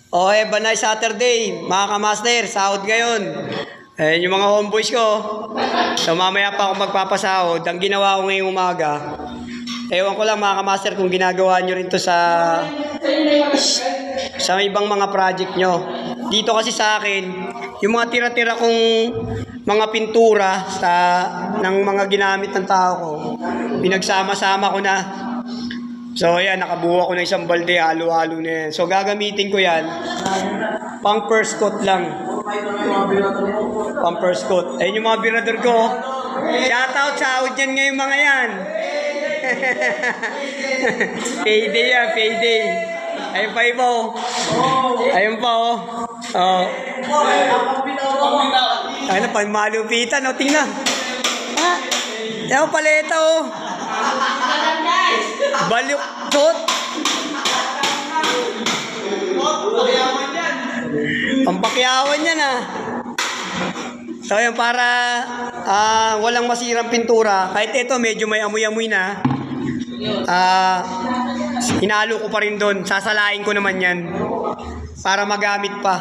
Okay, Banay Saturday, mga kamaster, sahod ngayon. Eh, yung mga homeboys ko, so mamaya pa ako magpapasahod. Ang ginawa ko ngayong umaga, ewan ko lang mga kamaster kung ginagawa nyo rin to sa ibang mga project nyo. Dito kasi sa akin, yung mga tira-tira kong mga pintura ng mga ginamit ng tao ko, pinagsama-sama ko na. So ayan, nakabuo ako ng isang balde, halo-halo na yan. So gagamitin ko yan, pang first coat lang. Pang first coat. Ayun yung mga birador ko. Shoutout, sahod yan ngayon mga yan. Payday yan, payday. Ayun pa iba oh. Ayun pa oh. Oh. Ayun pa, malupitan oh, tingnan. Ha? Ayun paleta oh. Baluktot. Pampakyawan yan ah. So yun, para walang masirang pintura. Kahit ito medyo may amoy-amoy na, hinalo ko pa rin doon. Sasalain ko naman yan para magamit pa,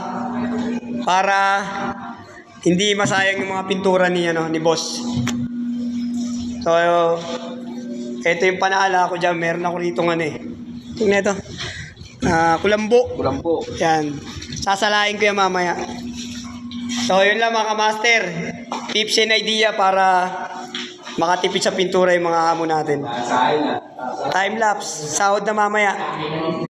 para hindi masayang yung mga pintura ni boss. So ito yung panaala ko dyan. Meron ako rito tingnan ito. Kulambo. Yan. Sasalain ko yan mamaya. So yun lang mga master. Tips and idea para makatipid sa pintura yung mga amo natin. Time lapse. Sahod na mamaya.